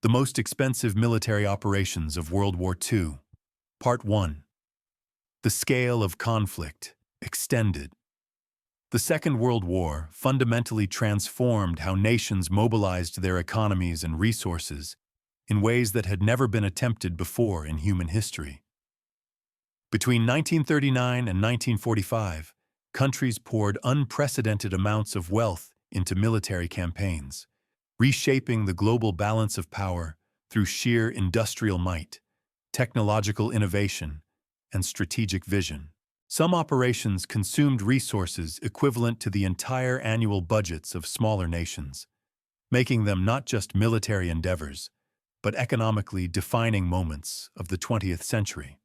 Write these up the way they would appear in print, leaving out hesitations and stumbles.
The most expensive military operations of World War II. Part 1. The scale of conflict extended. The Second World War fundamentally transformed how nations mobilized their economies and resources in ways that had never been attempted before in human history. Between 1939 and 1945, countries poured unprecedented amounts of wealth into military campaigns, reshaping the global balance of power through sheer industrial might, technological innovation, and strategic vision. Some operations consumed resources equivalent to the entire annual budgets of smaller nations, making them not just military endeavors, but economically defining moments of the 20th century.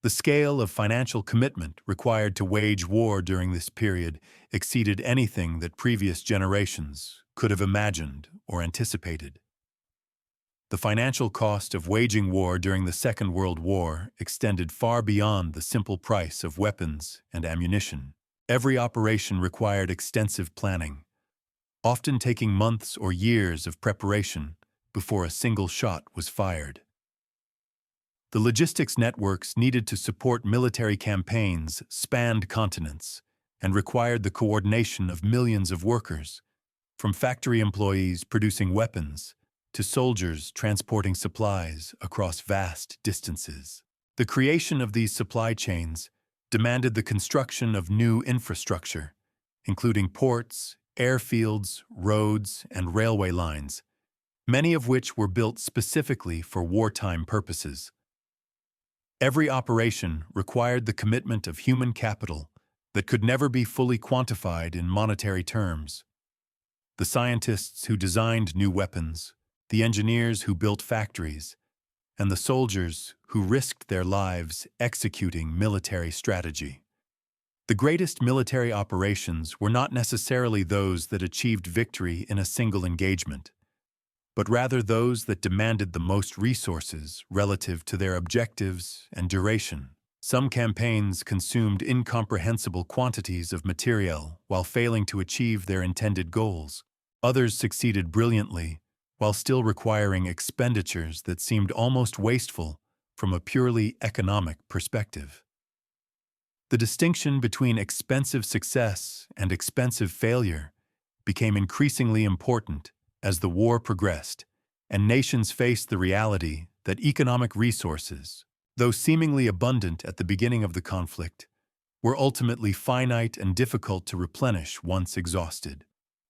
The scale of financial commitment required to wage war during this period exceeded anything that previous generations could have imagined or anticipated. The financial cost of waging war during the Second World War extended far beyond the simple price of weapons and ammunition. Every operation required extensive planning, often taking months or years of preparation before a single shot was fired. The logistics networks needed to support military campaigns spanned continents and required the coordination of millions of workers, from factory employees producing weapons to soldiers transporting supplies across vast distances. The creation of these supply chains demanded the construction of new infrastructure, including ports, airfields, roads, and railway lines, many of which were built specifically for wartime purposes. Every operation required the commitment of human capital that could never be fully quantified in monetary terms. The scientists who designed new weapons, the engineers who built factories, and the soldiers who risked their lives executing military strategy. The greatest military operations were not necessarily those that achieved victory in a single engagement, but rather those that demanded the most resources relative to their objectives and duration. Some campaigns consumed incomprehensible quantities of materiel while failing to achieve their intended goals. Others succeeded brilliantly while still requiring expenditures that seemed almost wasteful from a purely economic perspective. The distinction between expensive success and expensive failure became increasingly important as the war progressed, and nations faced the reality that economic resources, though seemingly abundant at the beginning of the conflict, were ultimately finite and difficult to replenish once exhausted.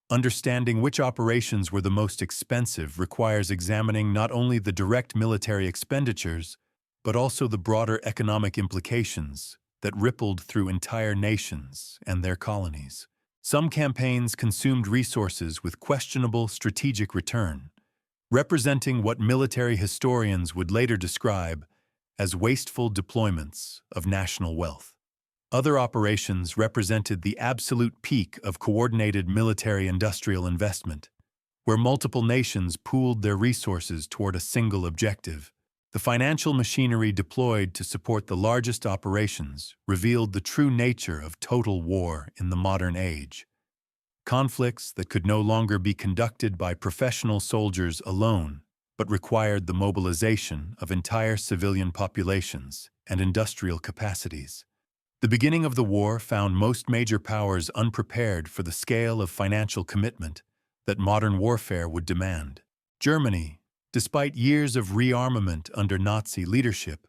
Understanding which operations were the most expensive requires examining not only the direct military expenditures, but also the broader economic implications that rippled through entire nations and their colonies. Some campaigns consumed resources with questionable strategic return, representing what military historians would later describe as wasteful deployments of national wealth. Other operations represented the absolute peak of coordinated military-industrial investment, where multiple nations pooled their resources toward a single objective. The financial machinery deployed to support the largest operations revealed the true nature of total war in the modern age. Conflicts that could no longer be conducted by professional soldiers alone, but required the mobilization of entire civilian populations and industrial capacities. The beginning of the war found most major powers unprepared for the scale of financial commitment that modern warfare would demand. Germany, despite years of rearmament under Nazi leadership,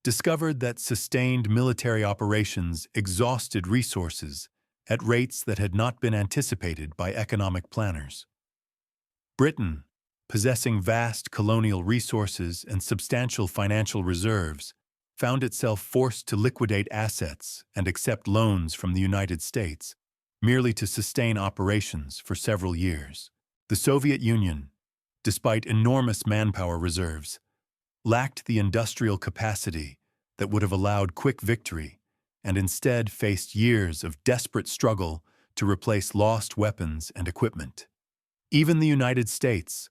discovered that sustained military operations exhausted resources at rates that had not been anticipated by economic planners. Britain, possessing vast colonial resources and substantial financial reserves, found itself forced to liquidate assets and accept loans from the United States, merely to sustain operations for several years. The Soviet Union, despite enormous manpower reserves, lacked the industrial capacity that would have allowed quick victory, and instead faced years of desperate struggle to replace lost weapons and equipment. Even the United States,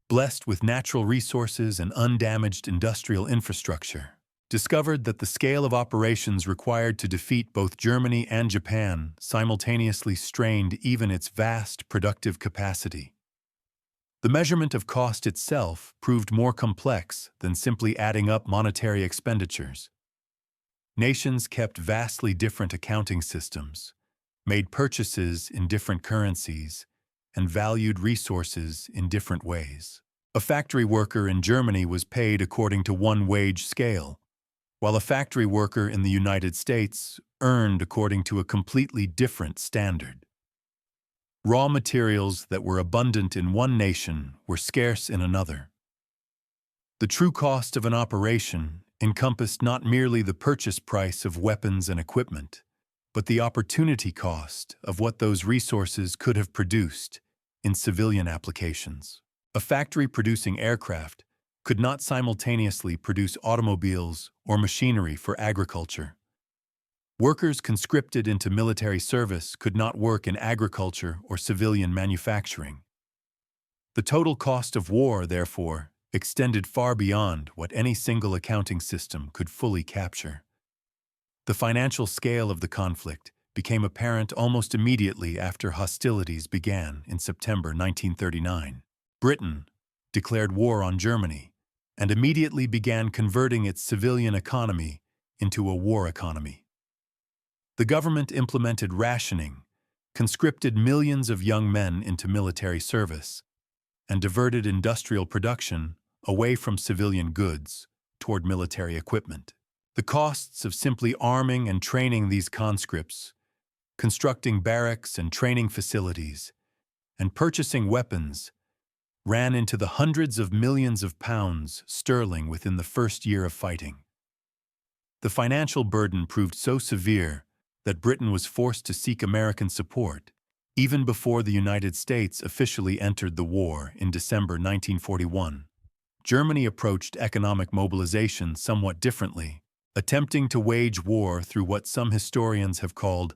blessed with natural resources and undamaged industrial infrastructure, discovered that the scale of operations required to defeat both Germany and Japan simultaneously strained even its vast productive capacity. The measurement of cost itself proved more complex than simply adding up monetary expenditures. Nations kept vastly different accounting systems, made purchases in different currencies, and valued resources in different ways. A factory worker in Germany was paid according to one wage scale, while a factory worker in the United States earned according to a completely different standard. Raw materials that were abundant in one nation were scarce in another. The true cost of an operation encompassed not merely the purchase price of weapons and equipment, but the opportunity cost of what those resources could have produced in civilian applications. A factory producing aircraft could not simultaneously produce automobiles or machinery for agriculture. Workers conscripted into military service could not work in agriculture or civilian manufacturing. The total cost of war, therefore, extended far beyond what any single accounting system could fully capture. The financial scale of the conflict became apparent almost immediately after hostilities began in September 1939. Britain declared war on Germany and immediately began converting its civilian economy into a war economy. The government implemented rationing, conscripted millions of young men into military service, and diverted industrial production away from civilian goods toward military equipment. The costs of simply arming and training these conscripts, constructing barracks and training facilities, and purchasing weapons ran into the hundreds of millions of pounds sterling within the first year of fighting. The financial burden proved so severe that Britain was forced to seek American support, even before the United States officially entered the war in December 1941. Germany approached economic mobilization somewhat differently, attempting to wage war through what some historians have called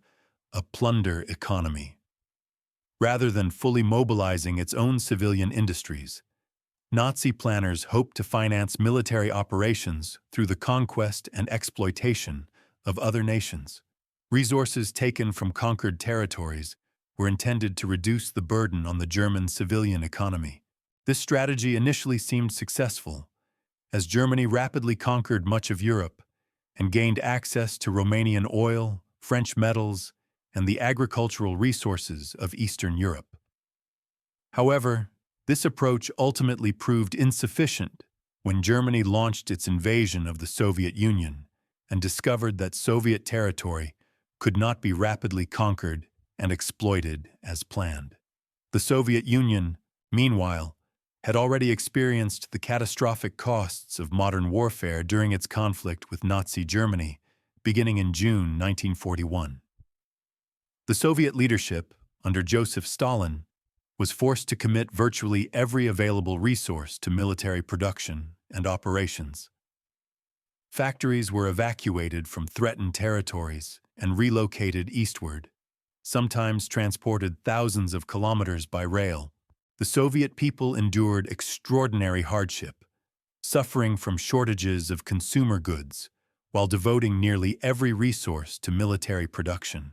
a plunder economy. Rather than fully mobilizing its own civilian industries, Nazi planners hoped to finance military operations through the conquest and exploitation of other nations. Resources taken from conquered territories were intended to reduce the burden on the German civilian economy. This strategy initially seemed successful, as Germany rapidly conquered much of Europe and gained access to Romanian oil, French metals, and the agricultural resources of Eastern Europe. However, this approach ultimately proved insufficient when Germany launched its invasion of the Soviet Union and discovered that Soviet territory could not be rapidly conquered and exploited as planned. The Soviet Union, meanwhile, had already experienced the catastrophic costs of modern warfare during its conflict with Nazi Germany, beginning in June 1941. The Soviet leadership, under Joseph Stalin, was forced to commit virtually every available resource to military production and operations. Factories were evacuated from threatened territories and relocated eastward, sometimes transported thousands of kilometers by rail. The Soviet people endured extraordinary hardship, suffering from shortages of consumer goods while devoting nearly every resource to military production.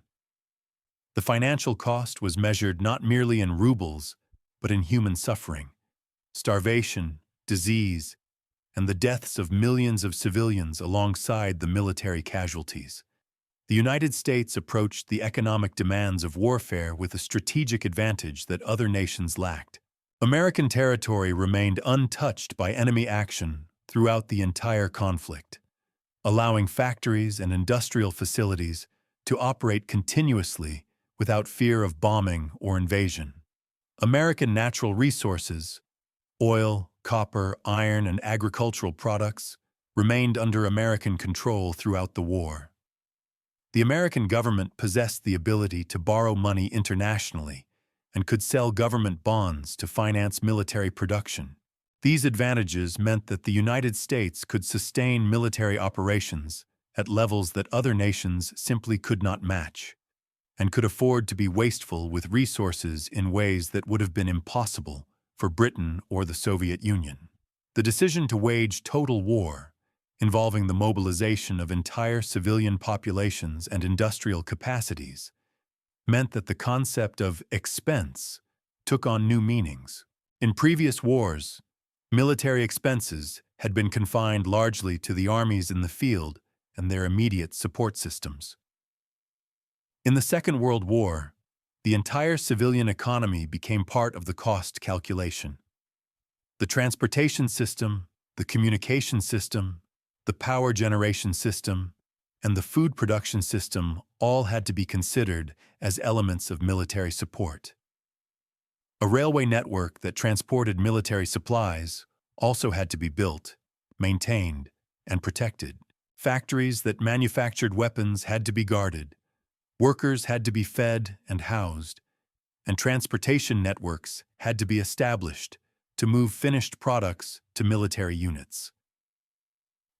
The financial cost was measured not merely in rubles, but in human suffering, starvation, disease, and the deaths of millions of civilians alongside the military casualties. The United States approached the economic demands of warfare with a strategic advantage that other nations lacked. American territory remained untouched by enemy action throughout the entire conflict, allowing factories and industrial facilities to operate continuously without fear of bombing or invasion. American natural resources, oil, copper, iron, and agricultural products, remained under American control throughout the war. The American government possessed the ability to borrow money internationally and could sell government bonds to finance military production. These advantages meant that the United States could sustain military operations at levels that other nations simply could not match, and could afford to be wasteful with resources in ways that would have been impossible for Britain or the Soviet Union. The decision to wage total war, involving the mobilization of entire civilian populations and industrial capacities, meant that the concept of expense took on new meanings. In previous wars, military expenses had been confined largely to the armies in the field and their immediate support systems. In the Second World War, the entire civilian economy became part of the cost calculation. The transportation system, the communication system, the power generation system, and the food production system all had to be considered as elements of military support. A railway network that transported military supplies also had to be built, maintained, and protected. Factories that manufactured weapons had to be guarded. Workers had to be fed and housed, and transportation networks had to be established to move finished products to military units.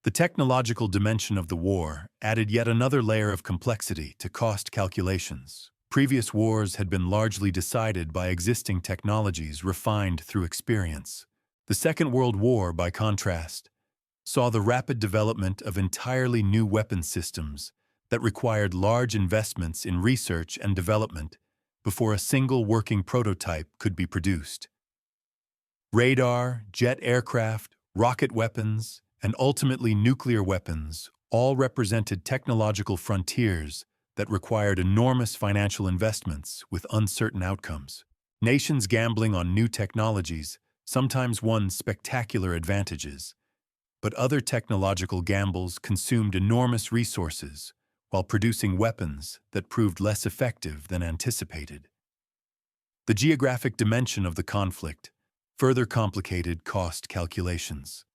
The technological dimension of the war added yet another layer of complexity to cost calculations. Previous wars had been largely decided by existing technologies refined through experience. The Second World War, by contrast, saw the rapid development of entirely new weapon systems that required large investments in research and development before a single working prototype could be produced. Radar, jet aircraft, rocket weapons, and ultimately nuclear weapons all represented technological frontiers that required enormous financial investments with uncertain outcomes. Nations gambling on new technologies sometimes won spectacular advantages, but other technological gambles consumed enormous resources while producing weapons that proved less effective than anticipated. The geographic dimension of the conflict further complicated cost calculations.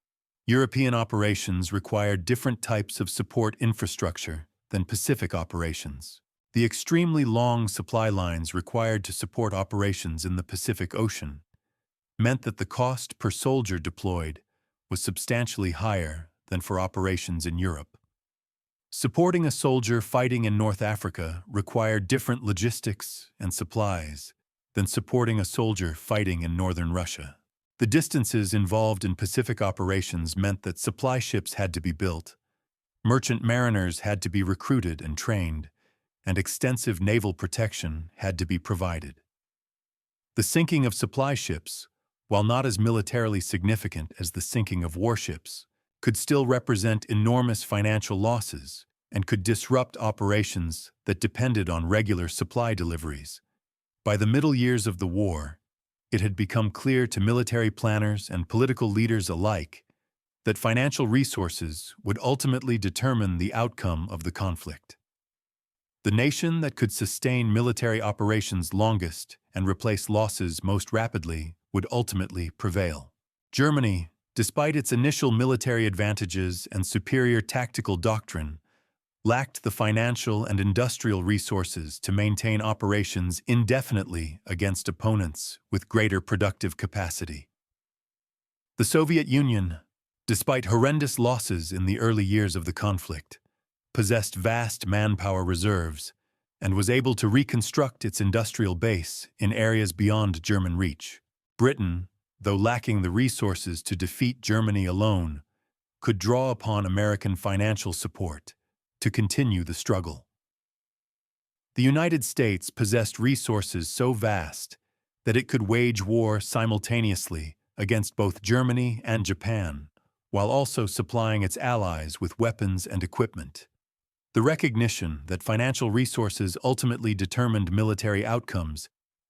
European operations required different types of support infrastructure than Pacific operations. The extremely long supply lines required to support operations in the Pacific Ocean meant that the cost per soldier deployed was substantially higher than for operations in Europe. Supporting a soldier fighting in North Africa required different logistics and supplies than supporting a soldier fighting in northern Russia. The distances involved in Pacific operations meant that supply ships had to be built, merchant mariners had to be recruited and trained, and extensive naval protection had to be provided. The sinking of supply ships, while not as militarily significant as the sinking of warships, could still represent enormous financial losses and could disrupt operations that depended on regular supply deliveries. By the middle years of the war, it had become clear to military planners and political leaders alike that financial resources would ultimately determine the outcome of the conflict. The nation that could sustain military operations longest and replace losses most rapidly would ultimately prevail. Germany, despite its initial military advantages and superior tactical doctrine, lacked the financial and industrial resources to maintain operations indefinitely against opponents with greater productive capacity. The Soviet Union, despite horrendous losses in the early years of the conflict, possessed vast manpower reserves and was able to reconstruct its industrial base in areas beyond German reach. Britain, though lacking the resources to defeat Germany alone, could draw upon American financial support to continue the struggle. The United States possessed resources so vast that it could wage war simultaneously against both Germany and Japan, while also supplying its allies with weapons and equipment. The recognition that financial resources ultimately determined military outcomes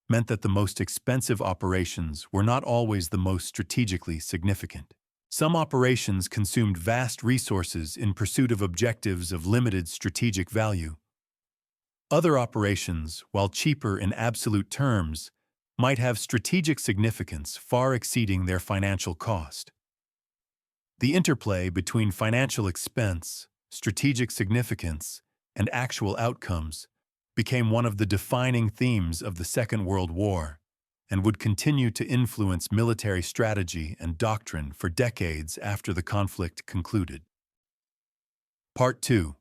meant that the most expensive operations were not always the most strategically significant. Some operations consumed vast resources in pursuit of objectives of limited strategic value. Other operations, while cheaper in absolute terms, might have strategic significance far exceeding their financial cost. The interplay between financial expense, strategic significance, and actual outcomes became one of the defining themes of the Second World War and would continue to influence military strategy and doctrine for decades after the conflict concluded. Part 2.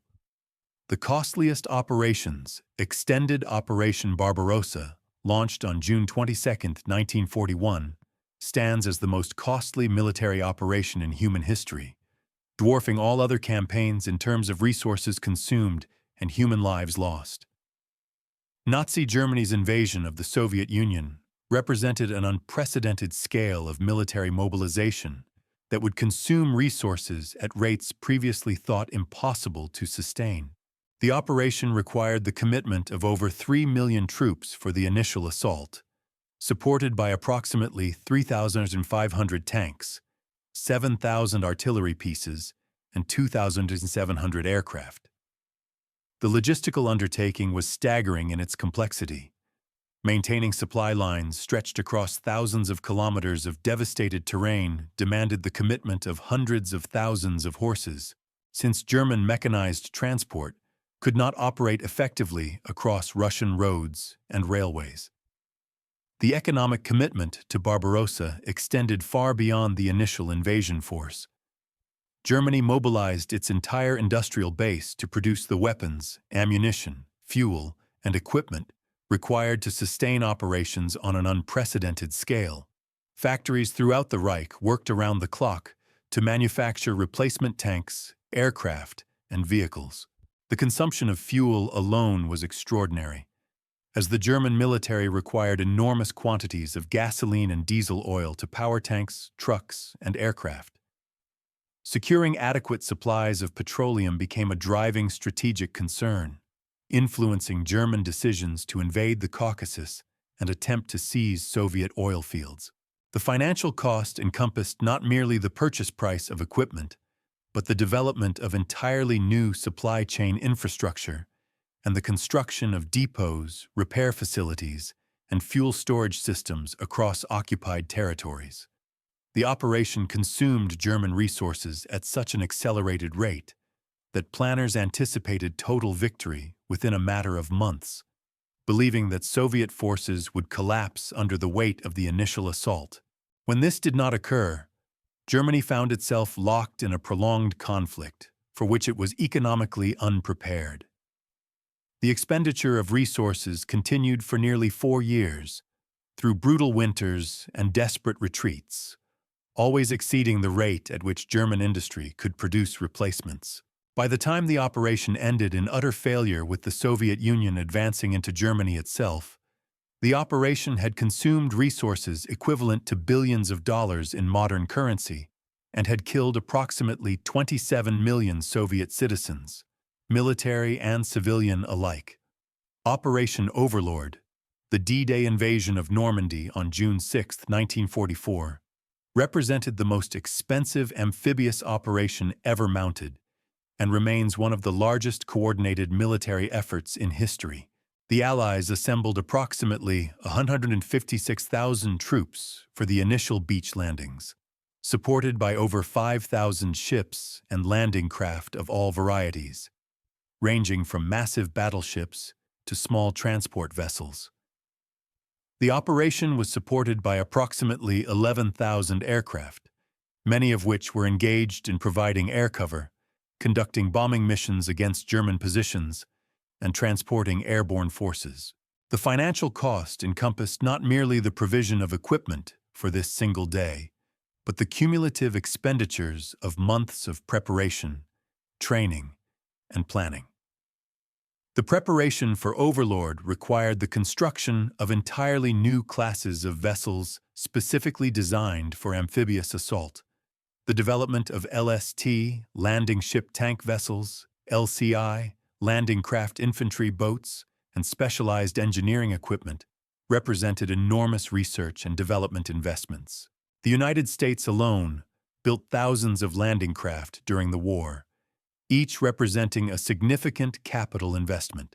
The costliest operations, Extended Operation Barbarossa, launched on June 22, 1941, stands as the most costly military operation in human history, dwarfing all other campaigns in terms of resources consumed and human lives lost. Nazi Germany's invasion of the Soviet Union represented an unprecedented scale of military mobilization that would consume resources at rates previously thought impossible to sustain. The operation required the commitment of over 3 million troops for the initial assault, supported by approximately 3,500 tanks, 7,000 artillery pieces, and 2,700 aircraft. The logistical undertaking was staggering in its complexity. Maintaining supply lines stretched across thousands of kilometers of devastated terrain demanded the commitment of hundreds of thousands of horses, since German mechanized transport could not operate effectively across Russian roads and railways. The economic commitment to Barbarossa extended far beyond the initial invasion force. Germany mobilized its entire industrial base to produce the weapons, ammunition, fuel, and equipment required to sustain operations on an unprecedented scale. Factories throughout the Reich worked around the clock to manufacture replacement tanks, aircraft, and vehicles. The consumption of fuel alone was extraordinary, as the German military required enormous quantities of gasoline and diesel oil to power tanks, trucks, and aircraft. Securing adequate supplies of petroleum became a driving strategic concern, influencing German decisions to invade the Caucasus and attempt to seize Soviet oil fields. The financial cost encompassed not merely the purchase price of equipment, but the development of entirely new supply chain infrastructure and the construction of depots, repair facilities, and fuel storage systems across occupied territories. The operation consumed German resources at such an accelerated rate that planners anticipated total victory within a matter of months, believing that Soviet forces would collapse under the weight of the initial assault. When this did not occur, Germany found itself locked in a prolonged conflict for which it was economically unprepared. The expenditure of resources continued for nearly 4 years, through brutal winters and desperate retreats, always exceeding the rate at which German industry could produce replacements. By the time the operation ended in utter failure with the Soviet Union advancing into Germany itself, the operation had consumed resources equivalent to billions of dollars in modern currency and had killed approximately 27 million Soviet citizens, military and civilian alike. Operation Overlord, the D-Day invasion of Normandy on June 6, 1944, represented the most expensive amphibious operation ever mounted and remains one of the largest coordinated military efforts in history. The Allies assembled approximately 156,000 troops for the initial beach landings, supported by over 5,000 ships and landing craft of all varieties, ranging from massive battleships to small transport vessels. The operation was supported by approximately 11,000 aircraft, many of which were engaged in providing air cover, conducting bombing missions against German positions, and transporting airborne forces. The financial cost encompassed not merely the provision of equipment for this single day, but the cumulative expenditures of months of preparation, training, and planning. The preparation for Overlord required the construction of entirely new classes of vessels specifically designed for amphibious assault, the development of LST, landing ship tank vessels, LCI, landing craft infantry boats, and specialized engineering equipment represented enormous research and development investments. The United States alone built thousands of landing craft during the war, each representing a significant capital investment.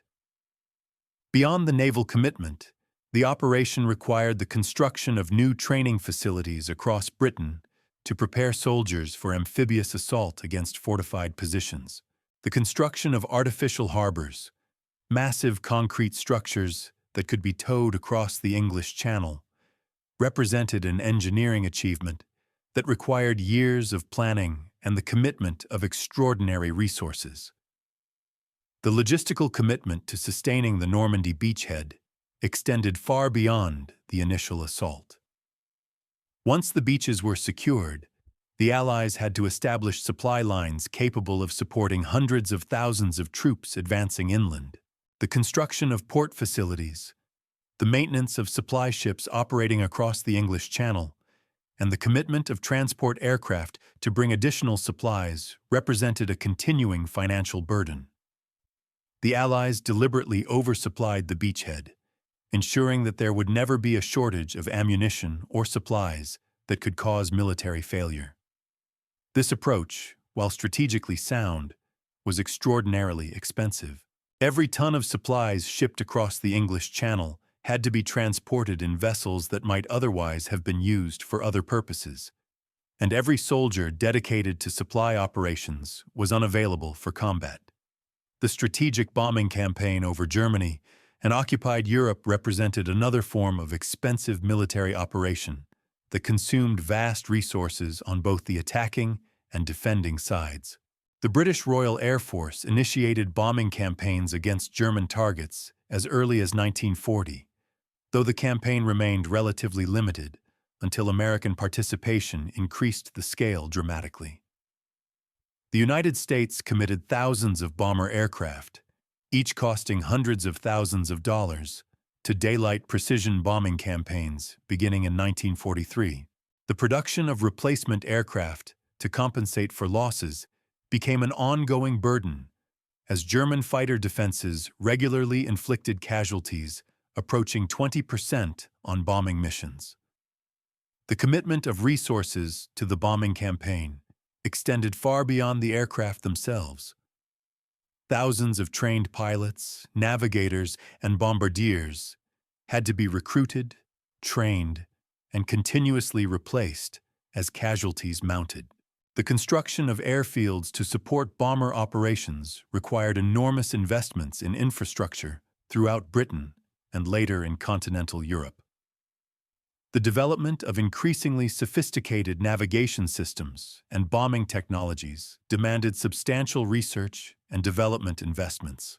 Beyond the naval commitment, the operation required the construction of new training facilities across Britain to prepare soldiers for amphibious assault against fortified positions. The construction of artificial harbors, massive concrete structures that could be towed across the English Channel, represented an engineering achievement that required years of planning and the commitment of extraordinary resources. The logistical commitment to sustaining the Normandy beachhead extended far beyond the initial assault. Once the beaches were secured, the Allies had to establish supply lines capable of supporting hundreds of thousands of troops advancing inland. The construction of port facilities, the maintenance of supply ships operating across the English Channel, and the commitment of transport aircraft to bring additional supplies represented a continuing financial burden. The Allies deliberately oversupplied the beachhead, ensuring that there would never be a shortage of ammunition or supplies that could cause military failure. This approach, while strategically sound, was extraordinarily expensive. Every ton of supplies shipped across the English Channel had to be transported in vessels that might otherwise have been used for other purposes, and every soldier dedicated to supply operations was unavailable for combat. The strategic bombing campaign over Germany and occupied Europe represented another form of expensive military operation that consumed vast resources on both the attacking and defending sides. The British Royal Air Force initiated bombing campaigns against German targets as early as 1940, though the campaign remained relatively limited until American participation increased the scale dramatically. The United States committed thousands of bomber aircraft, each costing hundreds of thousands of dollars, to daylight precision bombing campaigns beginning in 1943. The production of replacement aircraft to compensate for losses became an ongoing burden as German fighter defenses regularly inflicted casualties approaching 20% on bombing missions. The commitment of resources to the bombing campaign extended far beyond the aircraft themselves. Thousands of trained pilots, navigators, and bombardiers had to be recruited, trained, and continuously replaced as casualties mounted. The construction of airfields to support bomber operations required enormous investments in infrastructure throughout Britain and later in continental Europe. The development of increasingly sophisticated navigation systems and bombing technologies demanded substantial research and development investments.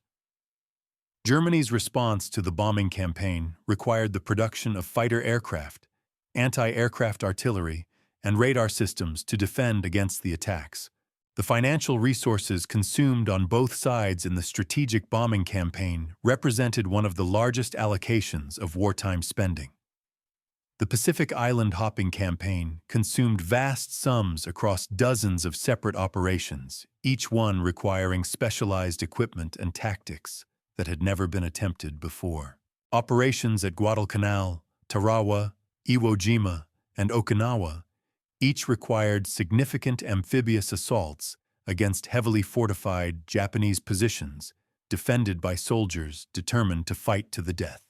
Germany's response to the bombing campaign required the production of fighter aircraft, anti-aircraft artillery, and radar systems to defend against the attacks. The financial resources consumed on both sides in the strategic bombing campaign represented one of the largest allocations of wartime spending. The Pacific Island hopping campaign consumed vast sums across dozens of separate operations, each one requiring specialized equipment and tactics that had never been attempted before. Operations at Guadalcanal, Tarawa, Iwo Jima, and Okinawa each required significant amphibious assaults against heavily fortified Japanese positions defended by soldiers determined to fight to the death.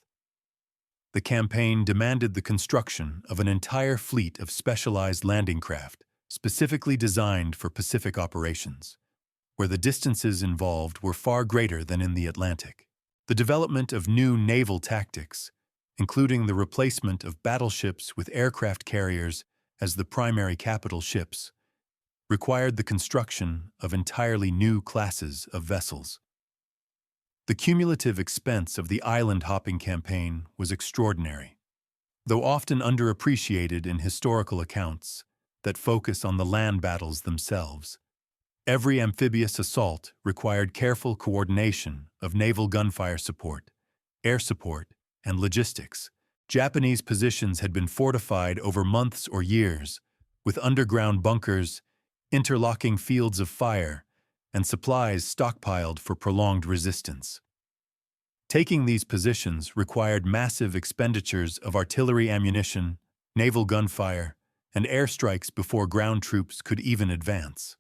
The campaign demanded the construction of an entire fleet of specialized landing craft specifically designed for Pacific operations, where the distances involved were far greater than in the Atlantic. The development of new naval tactics, including the replacement of battleships with aircraft carriers as the primary capital ships, required the construction of entirely new classes of vessels. The cumulative expense of the island-hopping campaign was extraordinary, though often underappreciated in historical accounts that focus on the land battles themselves. Every amphibious assault required careful coordination of naval gunfire support, air support, and logistics. Japanese positions had been fortified over months or years, with underground bunkers, interlocking fields of fire, and supplies stockpiled for prolonged resistance. Taking these positions required massive expenditures of artillery ammunition, naval gunfire, and airstrikes before ground troops could even advance.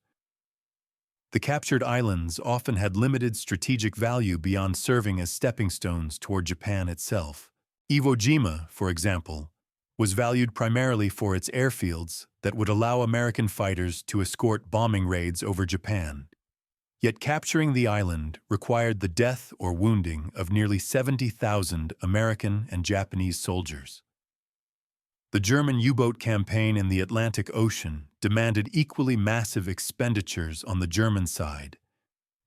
The captured islands often had limited strategic value beyond serving as stepping stones toward Japan itself. Iwo Jima, for example, was valued primarily for its airfields that would allow American fighters to escort bombing raids over Japan. Yet capturing the island required the death or wounding of nearly 70,000 American and Japanese soldiers. The German U-boat campaign in the Atlantic Ocean demanded equally massive expenditures on the German side,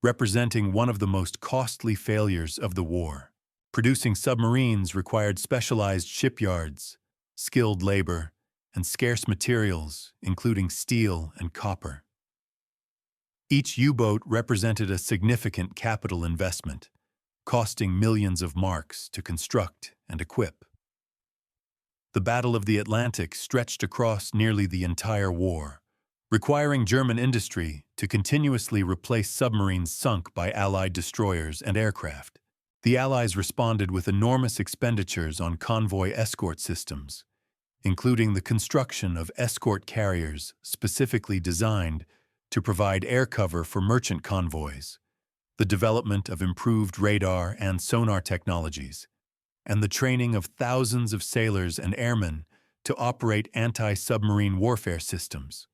representing one of the most costly failures of the war. Producing submarines required specialized shipyards, skilled labor, and scarce materials, including steel and copper. Each U-boat represented a significant capital investment, costing millions of marks to construct and equip. The Battle of the Atlantic stretched across nearly the entire war, requiring German industry to continuously replace submarines sunk by Allied destroyers and aircraft. The Allies responded with enormous expenditures on convoy escort systems, including the construction of escort carriers specifically designed to provide air cover for merchant convoys, the development of improved radar and sonar technologies, and the training of thousands of sailors and airmen to operate anti-submarine warfare systems.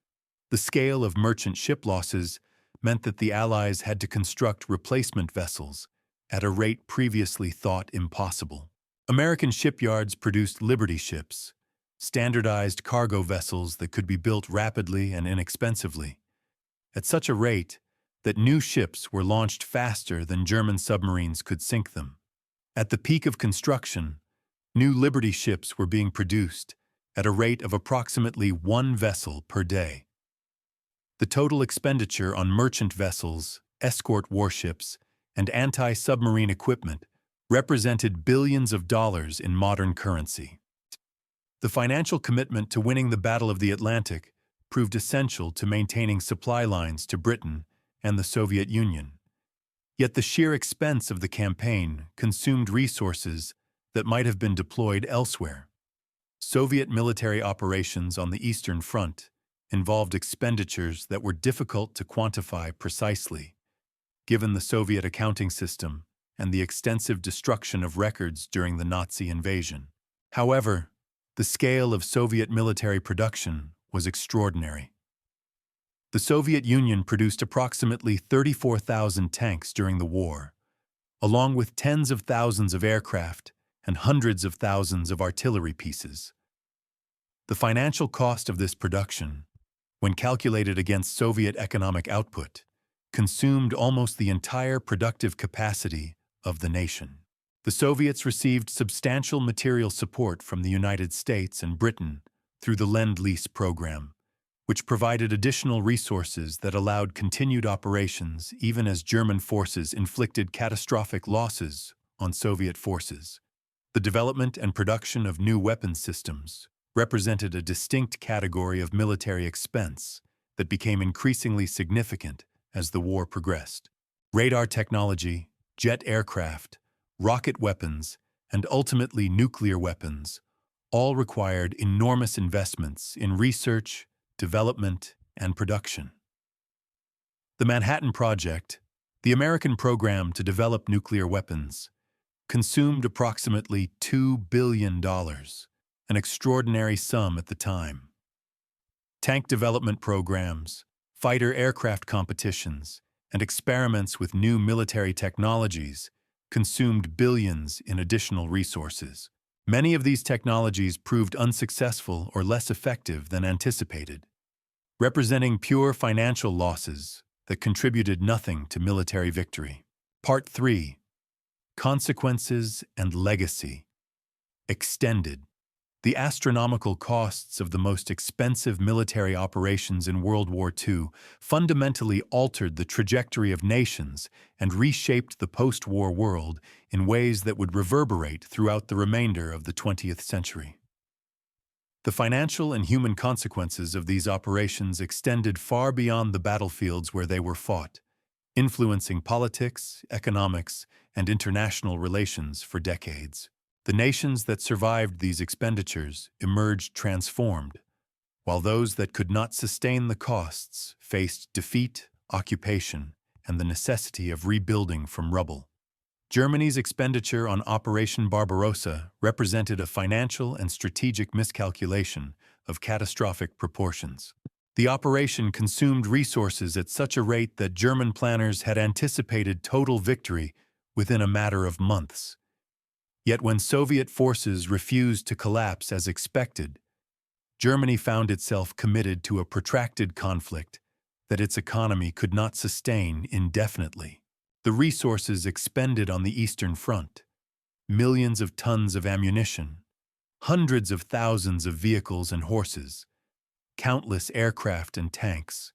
The scale of merchant ship losses meant that the Allies had to construct replacement vessels at a rate previously thought impossible. American shipyards produced Liberty ships, standardized cargo vessels that could be built rapidly and inexpensively, at such a rate that new ships were launched faster than German submarines could sink them. At the peak of construction, new Liberty ships were being produced at a rate of approximately one vessel per day. The total expenditure on merchant vessels, escort warships, and anti-submarine equipment represented billions of dollars in modern currency. The financial commitment to winning the Battle of the Atlantic proved essential to maintaining supply lines to Britain and the Soviet Union. Yet the sheer expense of the campaign consumed resources that might have been deployed elsewhere. Soviet military operations on the Eastern Front involved expenditures that were difficult to quantify precisely, given the Soviet accounting system and the extensive destruction of records during the Nazi invasion. However, the scale of Soviet military production was extraordinary. The Soviet Union produced approximately 34,000 tanks during the war, along with tens of thousands of aircraft and hundreds of thousands of artillery pieces. The financial cost of this production, when calculated against Soviet economic output, consumed almost the entire productive capacity of the nation. The Soviets received substantial material support from the United States and Britain through the Lend-Lease program, which provided additional resources that allowed continued operations even as German forces inflicted catastrophic losses on Soviet forces. The development and production of new weapons systems represented a distinct category of military expense that became increasingly significant as the war progressed. Radar technology, jet aircraft, rocket weapons, and ultimately nuclear weapons all required enormous investments in research, development, and production. The Manhattan Project, the American program to develop nuclear weapons, consumed approximately $2 billion, an extraordinary sum at the time. Tank development programs, fighter aircraft competitions, and experiments with new military technologies consumed billions in additional resources. Many of these technologies proved unsuccessful or less effective than anticipated, representing pure financial losses that contributed nothing to military victory. Part 3. Consequences and Legacy. Extended. The astronomical costs of the most expensive military operations in World War II fundamentally altered the trajectory of nations and reshaped the post-war world in ways that would reverberate throughout the remainder of the 20th century. The financial and human consequences of these operations extended far beyond the battlefields where they were fought, influencing politics, economics, and international relations for decades. The nations that survived these expenditures emerged transformed, while those that could not sustain the costs faced defeat, occupation, and the necessity of rebuilding from rubble. Germany's expenditure on Operation Barbarossa represented a financial and strategic miscalculation of catastrophic proportions. The operation consumed resources at such a rate that German planners had anticipated total victory within a matter of months. Yet when Soviet forces refused to collapse as expected, Germany found itself committed to a protracted conflict that its economy could not sustain indefinitely. The resources expended on the Eastern Front, millions of tons of ammunition, hundreds of thousands of vehicles and horses, countless aircraft and tanks,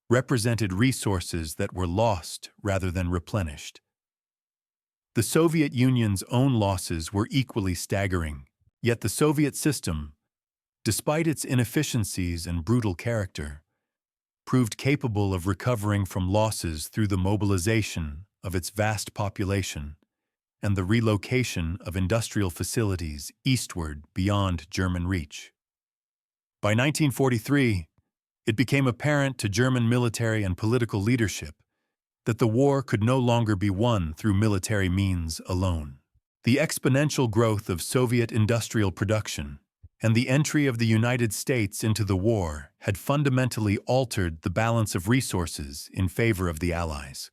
represented resources that were lost rather than replenished. The Soviet Union's own losses were equally staggering, yet the Soviet system, despite its inefficiencies and brutal character, proved capable of recovering from losses through the mobilization of its vast population and the relocation of industrial facilities eastward beyond German reach. By 1943, it became apparent to German military and political leadership that the war could no longer be won through military means alone. The exponential growth of Soviet industrial production and the entry of the United States into the war had fundamentally altered the balance of resources in favor of the Allies.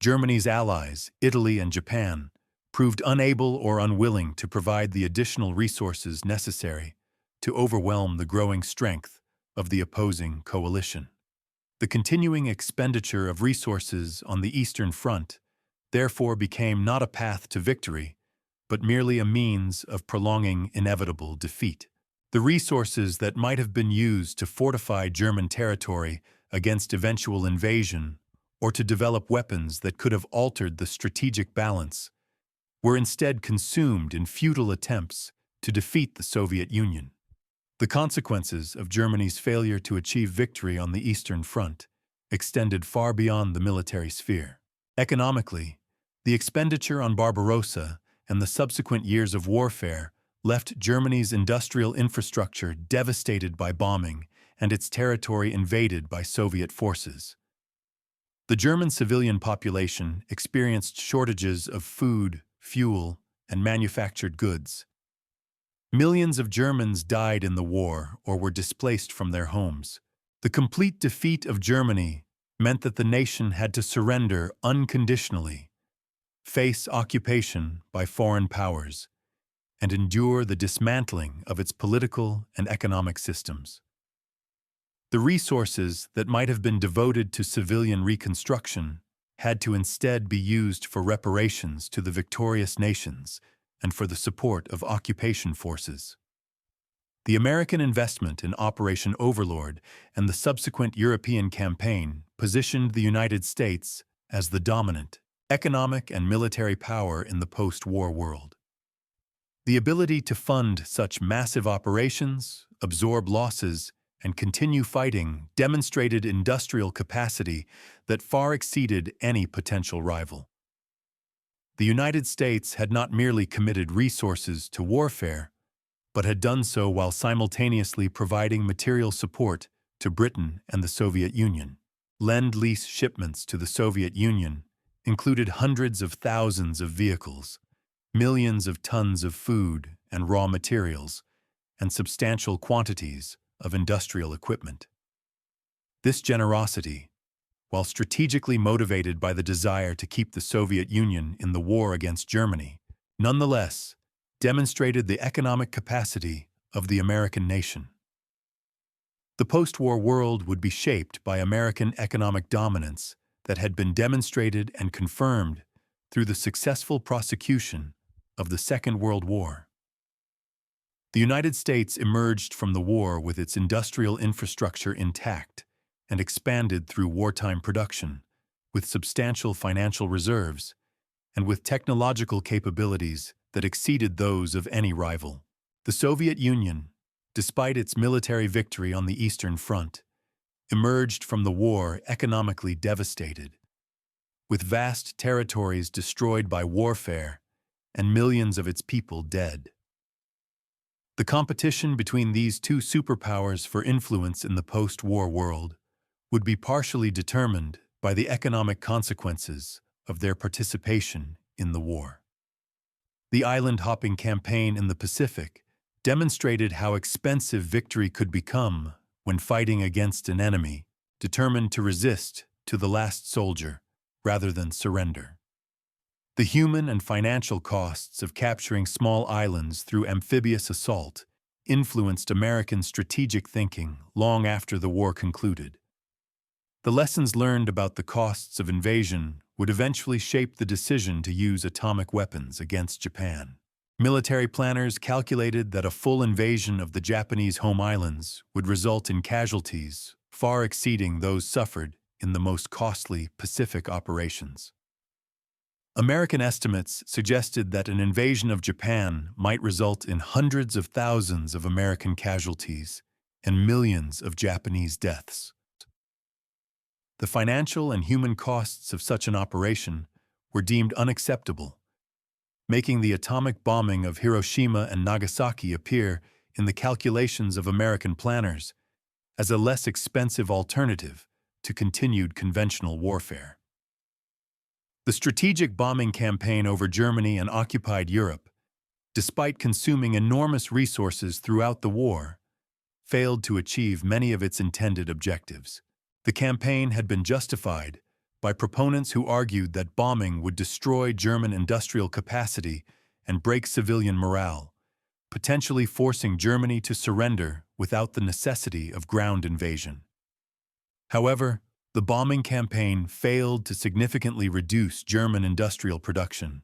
Germany's allies, Italy and Japan, proved unable or unwilling to provide the additional resources necessary to overwhelm the growing strength of the opposing coalition. The continuing expenditure of resources on the Eastern Front therefore became not a path to victory, but merely a means of prolonging inevitable defeat. The resources that might have been used to fortify German territory against eventual invasion or to develop weapons that could have altered the strategic balance were instead consumed in futile attempts to defeat the Soviet Union. The consequences of Germany's failure to achieve victory on the Eastern Front extended far beyond the military sphere. Economically, the expenditure on Barbarossa and the subsequent years of warfare left Germany's industrial infrastructure devastated by bombing and its territory invaded by Soviet forces. The German civilian population experienced shortages of food, fuel, and manufactured goods. Millions of Germans died in the war or were displaced from their homes. The complete defeat of Germany meant that the nation had to surrender unconditionally, face occupation by foreign powers, and endure the dismantling of its political and economic systems. The resources that might have been devoted to civilian reconstruction had to instead be used for reparations to the victorious nations and for the support of occupation forces. The American investment in Operation Overlord and the subsequent European campaign positioned the United States as the dominant economic and military power in the post-war world. The ability to fund such massive operations, absorb losses, and continue fighting demonstrated industrial capacity that far exceeded any potential rival. The United States had not merely committed resources to warfare, but had done so while simultaneously providing material support to Britain and the Soviet Union. Lend-Lease shipments to the Soviet Union included hundreds of thousands of vehicles, millions of tons of food and raw materials, and substantial quantities of industrial equipment. This generosity, while strategically motivated by the desire to keep the Soviet Union in the war against Germany, nonetheless demonstrated the economic capacity of the American nation. The post-war world would be shaped by American economic dominance that had been demonstrated and confirmed through the successful prosecution of the Second World War. The United States emerged from the war with its industrial infrastructure intact and expanded through wartime production, with substantial financial reserves, and with technological capabilities that exceeded those of any rival. The Soviet Union, despite its military victory on the Eastern Front, emerged from the war economically devastated, with vast territories destroyed by warfare and millions of its people dead. The competition between these two superpowers for influence in the post-war world would be partially determined by the economic consequences of their participation in the war. The island-hopping campaign in the Pacific demonstrated how expensive victory could become when fighting against an enemy determined to resist to the last soldier rather than surrender. The human and financial costs of capturing small islands through amphibious assault influenced American strategic thinking long after the war concluded. The lessons learned about the costs of invasion would eventually shape the decision to use atomic weapons against Japan. Military planners calculated that a full invasion of the Japanese home islands would result in casualties far exceeding those suffered in the most costly Pacific operations. American estimates suggested that an invasion of Japan might result in hundreds of thousands of American casualties and millions of Japanese deaths. The financial and human costs of such an operation were deemed unacceptable, making the atomic bombing of Hiroshima and Nagasaki appear in the calculations of American planners as a less expensive alternative to continued conventional warfare. The strategic bombing campaign over Germany and occupied Europe, despite consuming enormous resources throughout the war, failed to achieve many of its intended objectives. The campaign had been justified by proponents who argued that bombing would destroy German industrial capacity and break civilian morale, potentially forcing Germany to surrender without the necessity of ground invasion. However, the bombing campaign failed to significantly reduce German industrial production,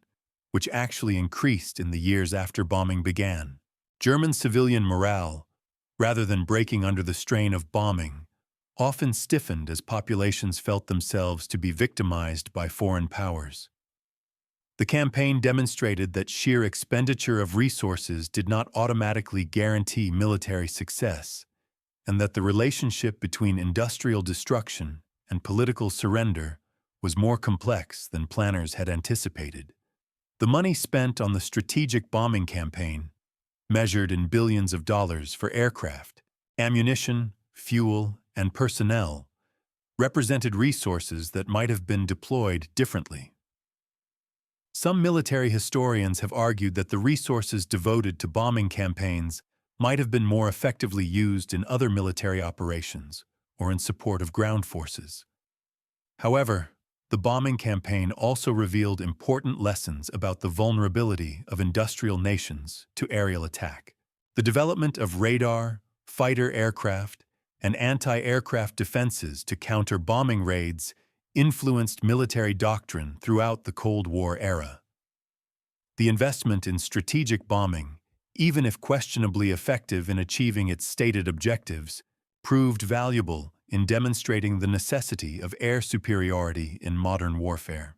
which actually increased in the years after bombing began. German civilian morale, rather than breaking under the strain of bombing, often stiffened as populations felt themselves to be victimized by foreign powers. The campaign demonstrated that sheer expenditure of resources did not automatically guarantee military success, and that the relationship between industrial destruction and political surrender was more complex than planners had anticipated. The money spent on the strategic bombing campaign, measured in billions of dollars for aircraft, ammunition, fuel, and personnel, represented resources that might have been deployed differently. Some military historians have argued that the resources devoted to bombing campaigns might have been more effectively used in other military operations or in support of ground forces. However, the bombing campaign also revealed important lessons about the vulnerability of industrial nations to aerial attack. The development of radar, fighter aircraft, and anti-aircraft defenses to counter bombing raids influenced military doctrine throughout the Cold War era. The investment in strategic bombing, even if questionably effective in achieving its stated objectives, proved valuable in demonstrating the necessity of air superiority in modern warfare.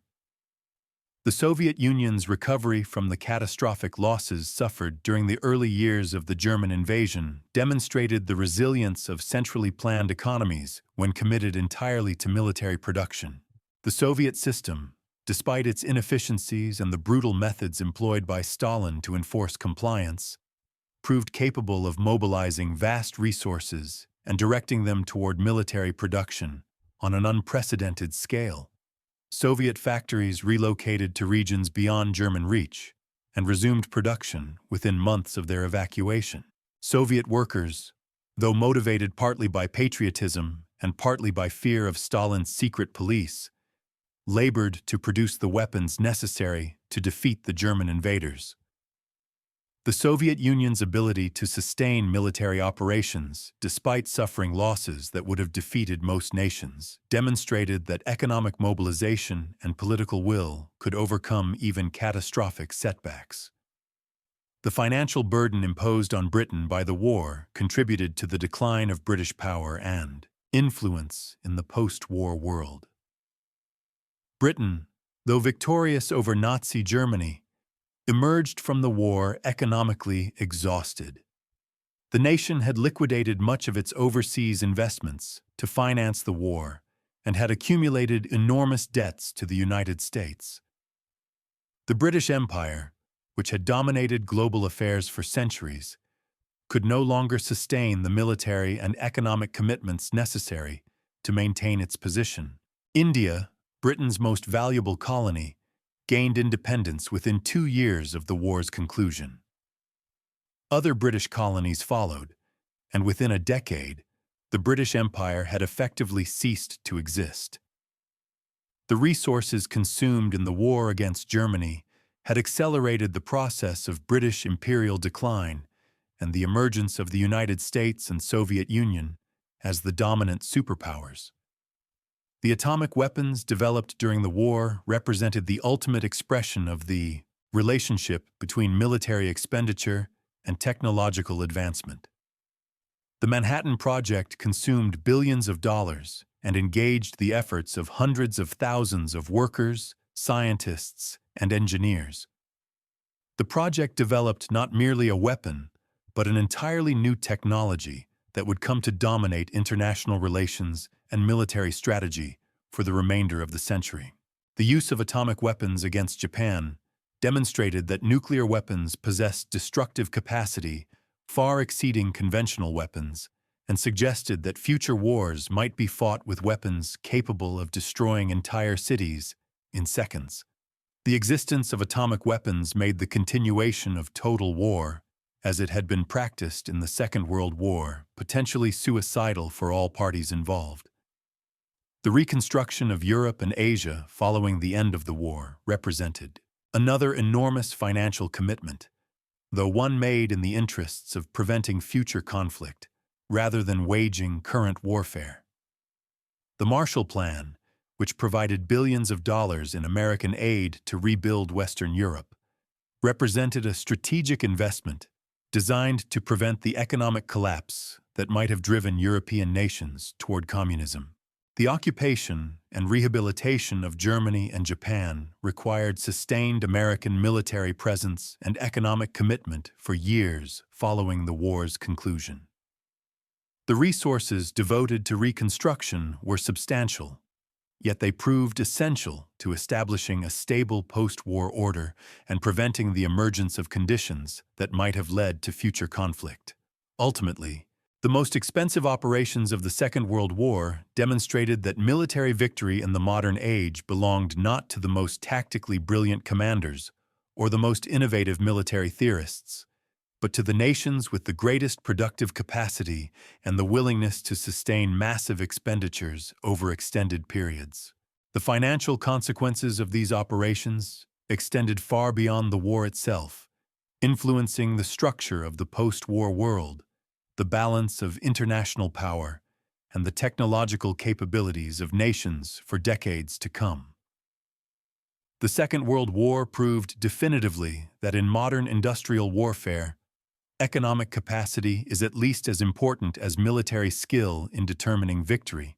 The Soviet Union's recovery from the catastrophic losses suffered during the early years of the German invasion demonstrated the resilience of centrally planned economies when committed entirely to military production. The Soviet system, despite its inefficiencies and the brutal methods employed by Stalin to enforce compliance, proved capable of mobilizing vast resources and directing them toward military production on an unprecedented scale. Soviet factories relocated to regions beyond German reach and resumed production within months of their evacuation. Soviet workers, though motivated partly by patriotism and partly by fear of Stalin's secret police, labored to produce the weapons necessary to defeat the German invaders. The Soviet Union's ability to sustain military operations, despite suffering losses that would have defeated most nations, demonstrated that economic mobilization and political will could overcome even catastrophic setbacks. The financial burden imposed on Britain by the war contributed to the decline of British power and influence in the post-war world. Britain, though victorious over Nazi Germany, emerged from the war economically exhausted. The nation had liquidated much of its overseas investments to finance the war and had accumulated enormous debts to the United States. The British Empire, which had dominated global affairs for centuries, could no longer sustain the military and economic commitments necessary to maintain its position. India, Britain's most valuable colony, gained independence within 2 years of the war's conclusion. Other British colonies followed, and within a decade, the British Empire had effectively ceased to exist. The resources consumed in the war against Germany had accelerated the process of British imperial decline and the emergence of the United States and Soviet Union as the dominant superpowers. The atomic weapons developed during the war represented the ultimate expression of the relationship between military expenditure and technological advancement. The Manhattan Project consumed billions of dollars and engaged the efforts of hundreds of thousands of workers, scientists, and engineers. The project developed not merely a weapon, but an entirely new technology that would come to dominate international relations and military strategy for the remainder of the century. The use of atomic weapons against Japan demonstrated that nuclear weapons possessed destructive capacity far exceeding conventional weapons, and suggested that future wars might be fought with weapons capable of destroying entire cities in seconds. The existence of atomic weapons made the continuation of total war, as it had been practiced in the Second World War, potentially suicidal for all parties involved. The reconstruction of Europe and Asia following the end of the war represented another enormous financial commitment, though one made in the interests of preventing future conflict rather than waging current warfare. The Marshall Plan, which provided billions of dollars in American aid to rebuild Western Europe, represented a strategic investment designed to prevent the economic collapse that might have driven European nations toward communism. The occupation and rehabilitation of Germany and Japan required sustained American military presence and economic commitment for years following the war's conclusion. The resources devoted to reconstruction were substantial, yet they proved essential to establishing a stable post-war order and preventing the emergence of conditions that might have led to future conflict. Ultimately, the most expensive operations of the Second World War demonstrated that military victory in the modern age belonged not to the most tactically brilliant commanders or the most innovative military theorists, but to the nations with the greatest productive capacity and the willingness to sustain massive expenditures over extended periods. The financial consequences of these operations extended far beyond the war itself, influencing the structure of the post-war world, the balance of international power, and the technological capabilities of nations for decades to come. The Second World War proved definitively that in modern industrial warfare, economic capacity is at least as important as military skill in determining victory,